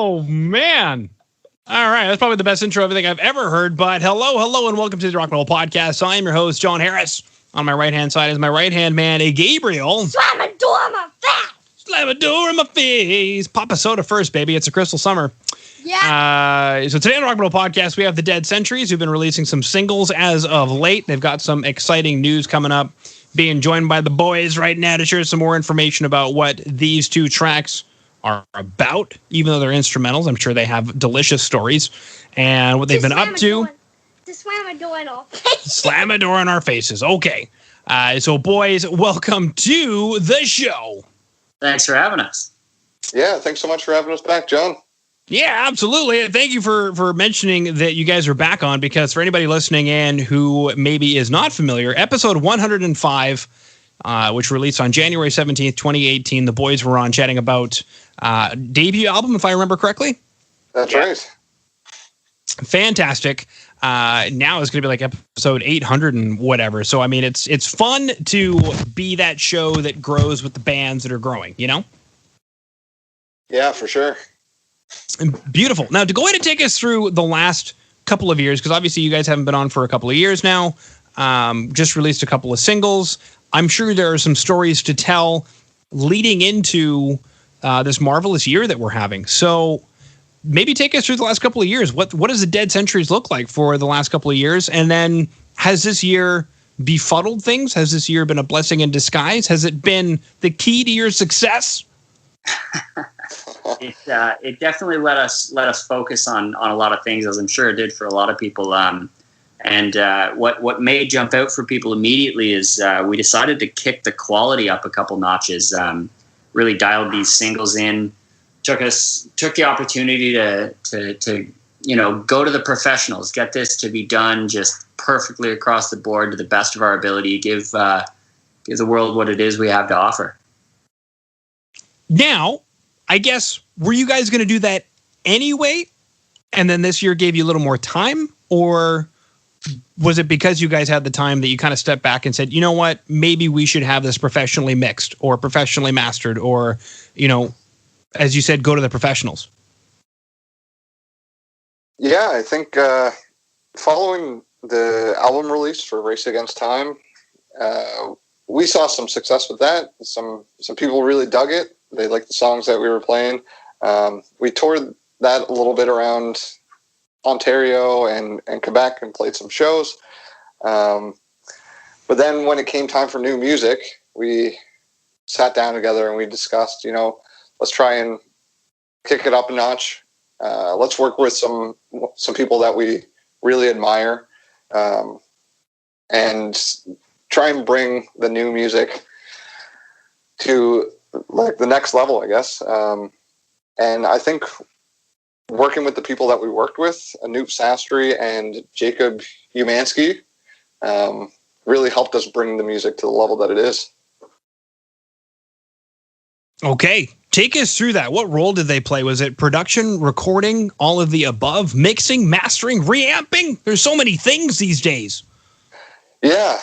Oh, man. All right. That's probably the best intro of everything I've ever heard. But hello, and welcome to the Rock and Roll Podcast. I am your host, John Harris. On my right-hand side is my right-hand man, Gabriel. Slam a door in my face. Slam a door in my face. Pop a soda first, baby. It's a crystal summer. Yeah. So today on the Rock and Roll Podcast, we have the Dead Centuries, who've been releasing some singles as of late. They've got some exciting news coming up. Being joined by the boys right now to share some more information about what these two tracks are about, even though they're instrumentals. I'm sure they have delicious stories and what they've been up to. Just slam a door in our faces. Slam a door in our faces. Okay. So boys, welcome to the show. Thanks for having us. Yeah, thanks so much for having us back, John. Yeah, absolutely. And thank you for mentioning that you guys are back on, because for anybody listening in who maybe is not familiar, episode 105, which released on January 17th, 2018, the boys were on chatting about debut album, if I remember correctly. That's right. Fantastic. Now it's going to be like episode 800 and whatever. So, I mean, it's fun to be that show that grows with the bands that are growing, you know? Yeah, for sure. Beautiful. Now, to go ahead and take us through the last couple of years, because obviously you guys haven't been on for a couple of years now, just released a couple of singles. I'm sure there are some stories to tell leading into this marvelous year that we're having. So maybe take us through the last couple of years. What does the Dead Centuries look like for the last couple of years? And then has this year befuddled things? Has this year been a blessing in disguise? Has it been the key to your success? It definitely let us focus on a lot of things, as I'm sure it did for a lot of people. And what may jump out for people immediately is we decided to kick the quality up a couple notches. Really dialed these singles in. Took the opportunity to go to the professionals, get this to be done just perfectly across the board to the best of our ability. Give the world what it is we have to offer. Now, I guess, were you guys going to do that anyway? And then this year gave you a little more time? Or was it because you guys had the time that you kind of stepped back and said, you know what, maybe we should have this professionally mixed or professionally mastered, or, as you said, go to the professionals? Yeah, I think following the album release for Race Against Time, we saw some success with that. Some people really dug it. They liked the songs that we were playing. We toured that a little bit around Ontario and Quebec and played some shows. But then when it came time for new music, we sat down together and we discussed, let's try and kick it up a notch. Let's work with some people that we really admire, and try and bring the new music to like the next level, I guess. And I think working with the people that we worked with, Anoop Sastry and Jacob Umansky, really helped us bring the music to the level that it is. Okay. Take us through that. What role did they play? Was it production, recording, all of the above, mixing, mastering, reamping? There's so many things these days. Yeah.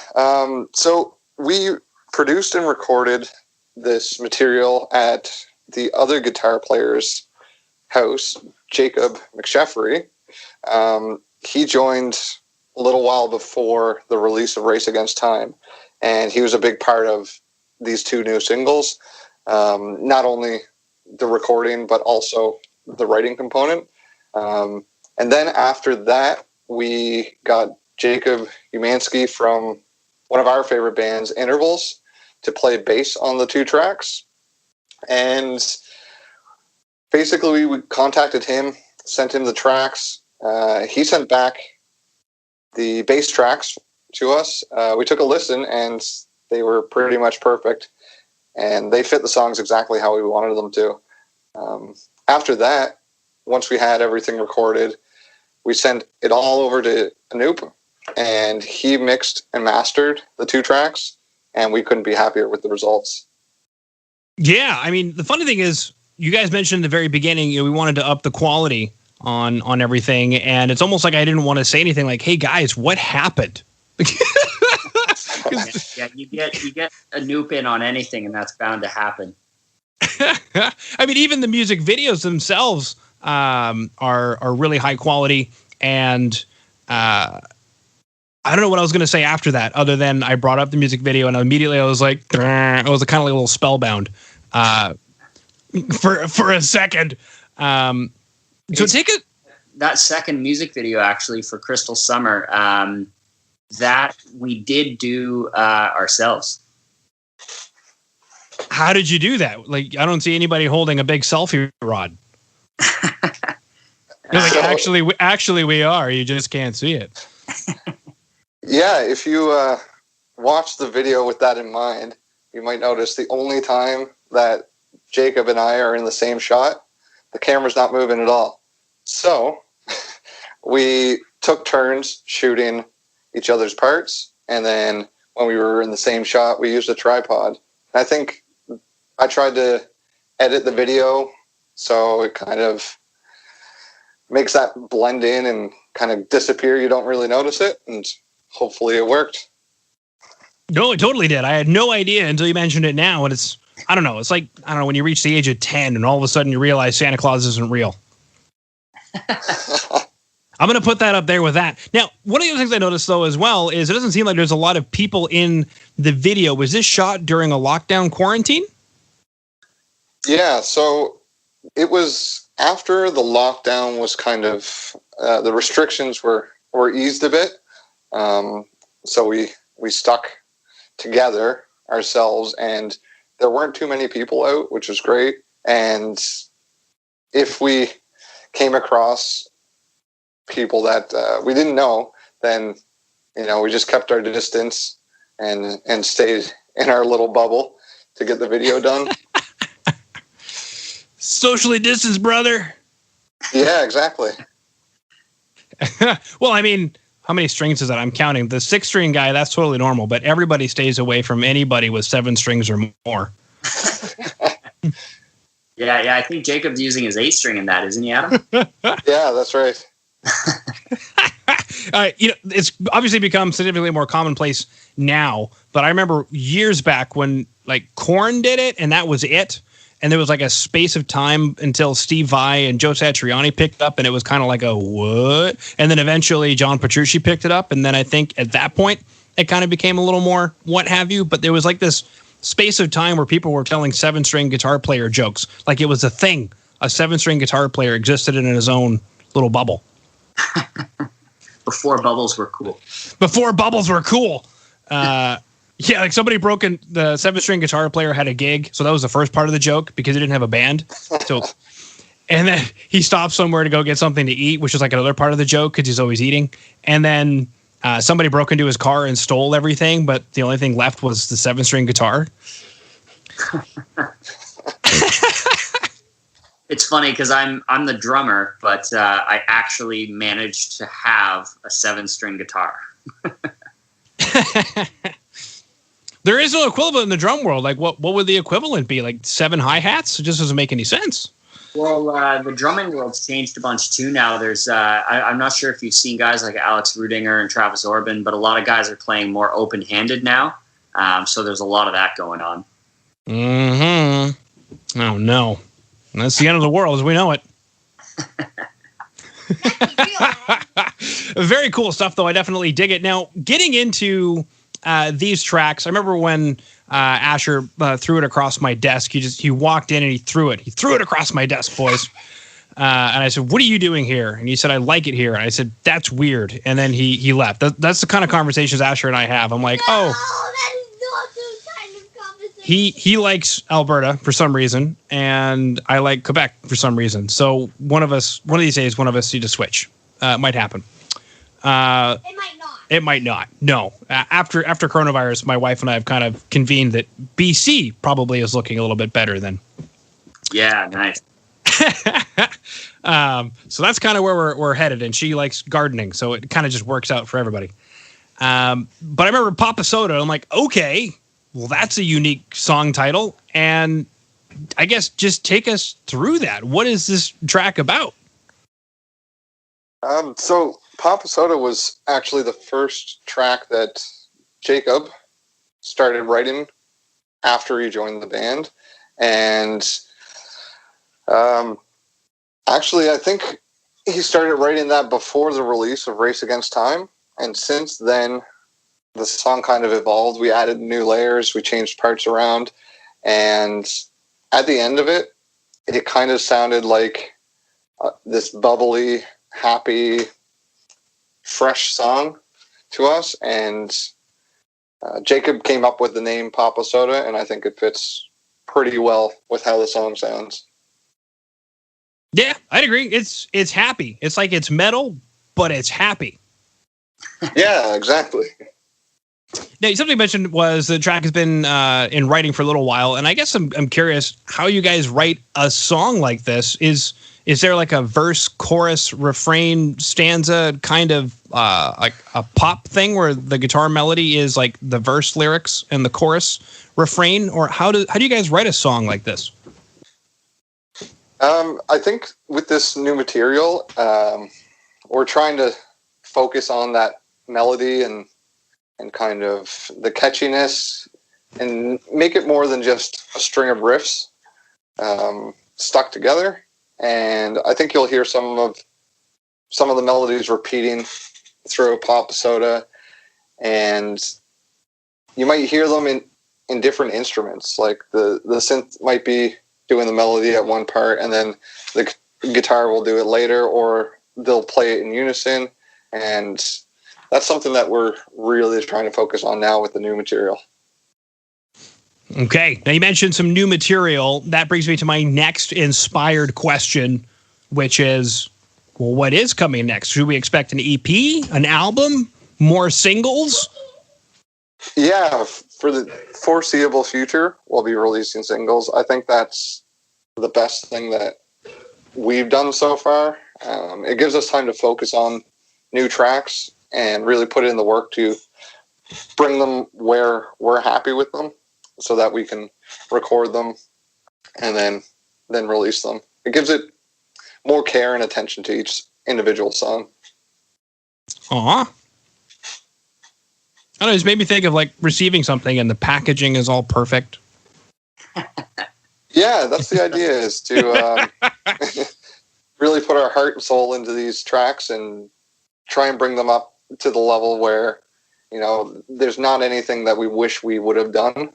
So we produced and recorded this material at the other guitar player's house, Jacob McSheffrey. He joined a little while before the release of Race Against Time, and he was a big part of these two new singles. Not only the recording, but also the writing component. And then after that, we got Jacob Umansky from one of our favorite bands, Intervals, to play bass on the two tracks. And basically we contacted him, sent him the tracks. He sent back the bass tracks to us. We took a listen and they were pretty much perfect. And they fit the songs exactly how we wanted them to. After that, once we had everything recorded, we sent it all over to Anoop, and he mixed and mastered the two tracks, and we couldn't be happier with the results. Yeah, I mean, the funny thing is, you guys mentioned in the very beginning, we wanted to up the quality on everything, and it's almost like I didn't want to say anything like, hey guys, what happened? Yeah, you get a Anoop in on anything, and that's bound to happen. I mean, even the music videos themselves, are really high quality. And I don't know what I was going to say after that, other than I brought up the music video and immediately I was like, I was kind of like a little spellbound for a second. So take it. That second music video actually for Crystal Summer, that we did do ourselves. How did you do that? Like, I don't see anybody holding a big selfie rod. Like, actually, we are. You just can't see it. Yeah, if you watch the video with that in mind, you might notice the only time that Jacob and I are in the same shot, the camera's not moving at all. So we took turns shooting each other's parts, and then when we were in the same shot, we used a tripod. I think I tried to edit the video so it kind of makes that blend in and kind of disappear. You don't really notice it, and hopefully it worked. No, it totally did. I had no idea until you mentioned it now, and it's, I don't know, it's like, I don't know, when you reach the age of 10 and all of a sudden you realize Santa Claus isn't real. I'm going to put that up there with that. Now, one of the other things I noticed, though, as well, is it doesn't seem like there's a lot of people in the video. Was this shot during a lockdown quarantine? Yeah, so it was after the lockdown was kind of, the restrictions were eased a bit. So we stuck together ourselves, and there weren't too many people out, which was great. And if we came across people that we didn't know, then, you know, we just kept our distance and stayed in our little bubble to get the video done. Socially distanced, brother. Yeah, exactly. Well, I mean, how many strings is that? I'm counting. The 6-string guy, that's totally normal, but everybody stays away from anybody with 7 strings or more. Yeah, I think Jacob's using his 8-string in that, isn't he, Adam? Yeah, that's right. You know, it's obviously become significantly more commonplace now, but I remember years back when like Korn did it, and that was it. And there was like a space of time until Steve Vai and Joe Satriani picked up, and it was kind of like a what? And then eventually John Petrucci picked it up, and then I think at that point it kind of became a little more what have you. But there was like this space of time where people were telling 7-string guitar player jokes, like it was a thing. A 7-string guitar player existed in his own little bubble. Before bubbles were cool. Before bubbles were cool. Yeah, like somebody broke in, the 7-string guitar player had a gig. So that was the first part of the joke because he didn't have a band. So, and then he stopped somewhere to go get something to eat, which is like another part of the joke because he's always eating. And then somebody broke into his car and stole everything, but the only thing left was the 7-string guitar. It's funny because I'm the drummer, but I actually managed to have a 7-string guitar. There is no equivalent in the drum world. Like, what would the equivalent be? Like 7 hi-hats? It just doesn't make any sense. Well, the drumming world's changed a bunch too now. There's, I'm not sure if you've seen guys like Alex Rudinger and Travis Orban, but a lot of guys are playing more open-handed now. So there's a lot of that going on. Mm-hmm. Oh, no. That's the end of the world as we know it. Very cool stuff, though. I definitely dig it. Now, getting into these tracks, I remember when Asher threw it across my desk. He walked in and he threw it. He threw it across my desk, boys. And I said, "What are you doing here?" And he said, "I like it here." And I said, "That's weird." And then he left. That's the kind of conversations Asher and I have. I'm like, No, that is not the kind of conversation. he likes Alberta for some reason, and I like Quebec for some reason. So one of these days, one of us need to switch. It might happen. It might not. It might not. No. After coronavirus, my wife and I have kind of convened that BC probably is looking a little bit better than. Yeah, nice. So that's kind of where we're headed, and she likes gardening, so it kind of just works out for everybody. But I remember Papa Soda. I'm like, okay, well, that's a unique song title, and I guess just take us through that. What is this track about? So Papa Soda was actually the first track that Jacob started writing after he joined the band. And Actually, I think he started writing that before the release of Race Against Time. And since then, the song kind of evolved. We added new layers. We changed parts around. And at the end of it, it kind of sounded like this bubbly, happy, fresh song to us. And Jacob came up with the name Papa Soda, and I think it fits pretty well with how the song sounds. Yeah, I'd agree. It's happy. It's like it's metal, but it's happy. Yeah, exactly. Now, something you mentioned was the track has been in writing for a little while, and I guess I'm curious how you guys write a song like this. Is there like a verse, chorus, refrain, stanza kind of like a pop thing where the guitar melody is like the verse lyrics and the chorus refrain, or how do you guys write a song like this? I think with this new material, we're trying to focus on that melody and kind of the catchiness and make it more than just a string of riffs stuck together. And I think you'll hear some of the melodies repeating through Papa Soda, and you might hear them in different instruments. Like the synth might be doing the melody at one part, and then the guitar will do it later, or they'll play it in unison. And that's something that we're really trying to focus on now with the new material. Okay. Now you mentioned some new material. That brings me to my next inspired question, which is, well, what is coming next? Should we expect an EP, an album, more singles? Yeah, for the foreseeable future, we'll be releasing singles. I think that's the best thing that we've done so far. It gives us time to focus on new tracks and really put in the work to bring them where we're happy with them so that we can record them and then release them. It gives it more care and attention to each individual song. Aw. I don't know, it's made me think of like receiving something and the packaging is all perfect. Yeah, that's the idea, is to really put our heart and soul into these tracks and try and bring them up to the level where, you know, there's not anything that we wish we would have done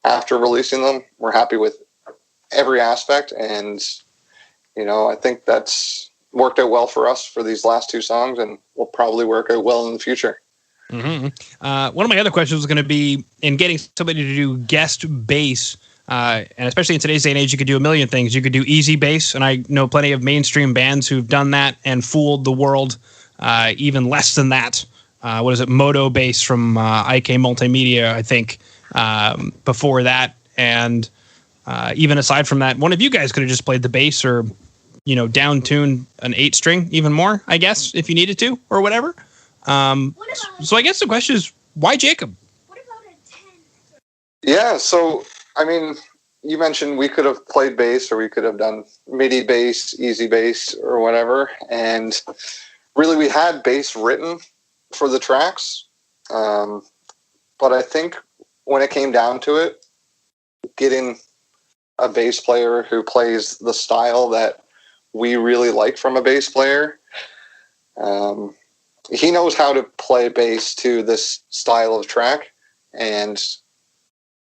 after releasing them. We're happy with every aspect, and, you know, I think that's worked out well for us for these last two songs, and will probably work out well in the future. Mm-hmm. One of my other questions was going to be, in getting somebody to do guest bass, and especially in today's day and age, you could do a million things. You could do easy bass, and I know plenty of mainstream bands who've done that and fooled the world. Even less than that. What is it? Moto bass from IK Multimedia, I think, before that. And even aside from that, one of you guys could have just played the bass, or, you know, down tune an 8-string even more, I guess, if you needed to, or whatever. So I guess the question is, why Jacob? What about a 10? Yeah, so, I mean, you mentioned we could have played bass, or we could have done MIDI bass, easy bass, or whatever. And really, we had bass written for the tracks. But I think when it came down to it, getting a bass player who plays the style that we really like from a bass player, he knows how to play bass to this style of track. And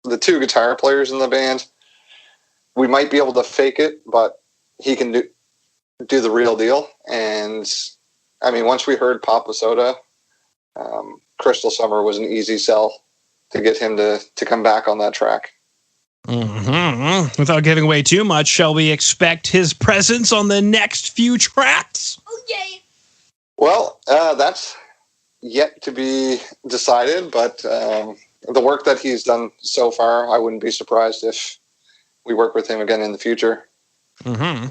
the two guitar players in the band, we might be able to fake it, but he can do the real deal. And I mean, once we heard Papa Soda, Crystal Summer was an easy sell to get him to come back on that track. Mm-hmm. Without giving away too much, shall we expect his presence on the next few tracks? Oh, yay. Well, that's yet to be decided, but the work that he's done so far, I wouldn't be surprised if we work with him again in the future. Mm-hmm.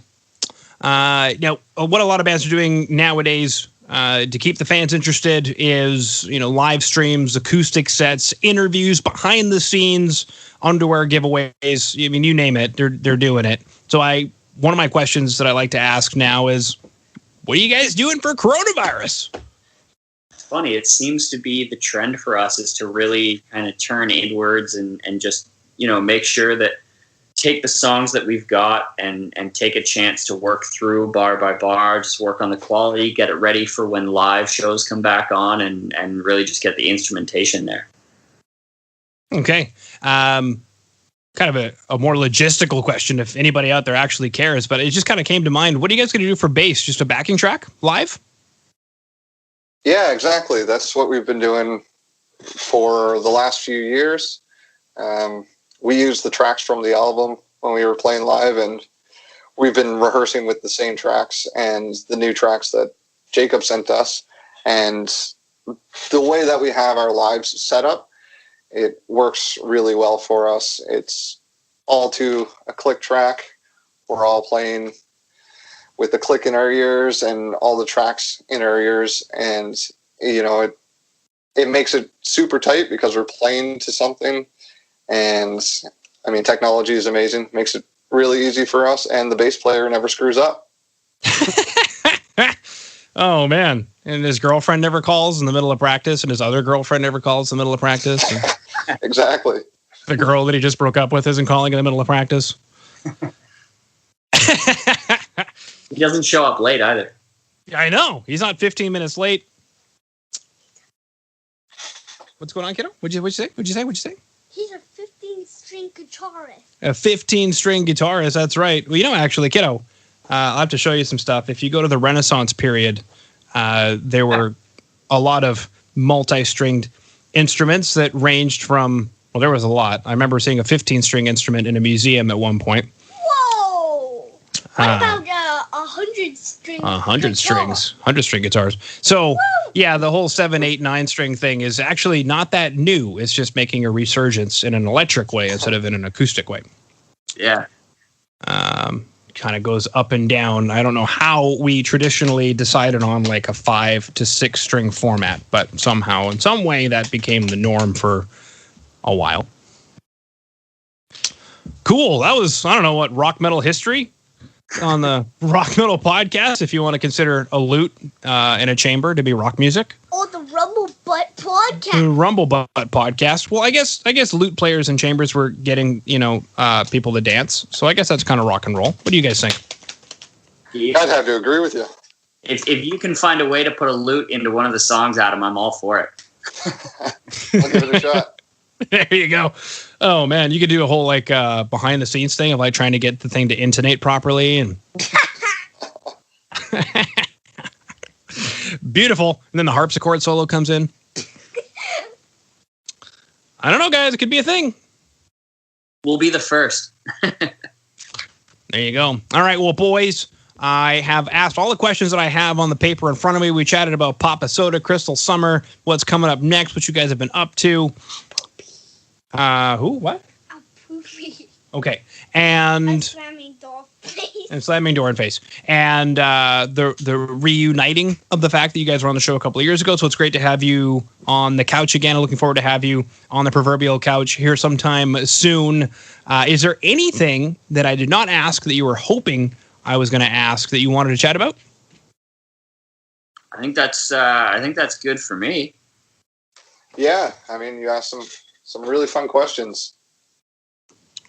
Now, what a lot of bands are doing nowadays to keep the fans interested is, you know, live streams, acoustic sets, interviews, behind the scenes, underwear giveaways. I mean, you name it, they're doing it. So one of my questions that I like to ask now is, what are you guys doing for coronavirus? It's funny. It seems to be the trend for us is to really kind of turn inwards and just, you know, make sure that take the songs that we've got and take a chance to work through bar by bar, just work on the quality, get it ready for when live shows come back on, and really just get the instrumentation there. Okay. Kind of a more logistical question if anybody out there actually cares, but it just kind of came to mind. What are you guys going to do for bass? Just a backing track live? Yeah, exactly. That's what we've been doing for the last few years. We used the tracks from the album when we were playing live, and we've been rehearsing with the same tracks and the new tracks that Jacob sent us. And the way that we have our lives set up, it works really well for us. It's all to a click track. We're all playing with the click in our ears and all the tracks in our ears. And, you know, it makes it super tight because we're playing to something. And I mean, technology is amazing. Makes it really easy for us, and the bass player never screws up. Oh man! And his girlfriend never calls in the middle of practice, and his other girlfriend never calls in the middle of practice. Exactly. The girl that he just broke up with isn't calling in the middle of practice. He doesn't show up late either. I know. He's not 15 minutes late. What's going on, kiddo? What'd you say? He's a 15-string guitarist. A 15-string guitarist. That's right. Well, you know, actually, kiddo, I'll have to show you some stuff. If you go to the Renaissance period, there were a lot of multi-stringed instruments that ranged from, well, there was a lot. I remember seeing a 15-string instrument in a museum at one point. Whoa! What about 100-string 100-string guitars. So, yeah, the whole 7, 8, 9-string thing is actually not that new. It's just making a resurgence in an electric way instead of in an acoustic way. Yeah. Kind of goes up and down. I don't know how we traditionally decided on like a 5 to 6 string format, but somehow, in some way, that became the norm for a while. Cool. That was, I don't know what, rock metal history on the Rock Metal Podcast, if you want to consider a lute in a chamber to be rock music. Or the Rumble Butt Podcast. The Rumble Butt Podcast. Well, I guess lute players in chambers were getting, people to dance. So I guess that's kind of rock and roll. What do you guys think? I'd have to agree with you. If you can find a way to put a lute into one of the songs, Adam, I'm all for it. I'll give it a shot. There you go. Oh man, you could do a whole like behind the scenes thing of like trying to get the thing to intonate properly and beautiful. And then the harpsichord solo comes in. I don't know, guys. It could be a thing. We'll be the first. There you go. All right, well, boys, I have asked all the questions that I have on the paper in front of me. We chatted about Papa Soda, Crystal Summer, what's coming up next, what you guys have been up to. Who? What? A poopy. Okay. And slamming door face. And slamming door in face. And the reuniting of the fact that you guys were on the show a couple of years ago. So it's great to have you on the couch again. I'm looking forward to have you on the proverbial couch here sometime soon. Is there anything that I did not ask that you were hoping I was going to ask that you wanted to chat about? I think that's good for me. Yeah, I mean, you asked some really fun questions.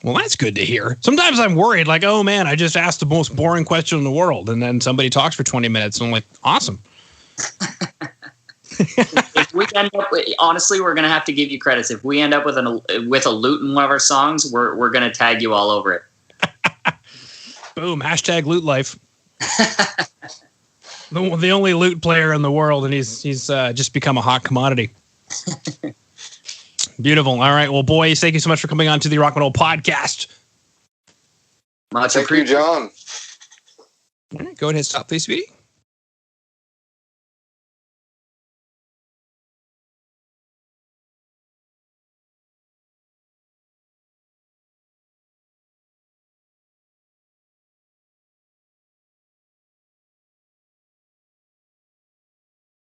Well, that's good to hear. Sometimes I'm worried, like, oh man, I just asked the most boring question in the world, and then somebody talks for 20 minutes, and I'm like, awesome. If we end up with, honestly, we're gonna have to give you credits. If we end up with a lute in one of our songs, we're gonna tag you all over it. Boom! # lute life. The only lute player in the world, and he's just become a hot commodity. Beautiful. All right. Well, boys, thank you so much for coming on to the Rock Metal Podcast. Much Thank you, John. All right, go ahead and stop, please, sweetie.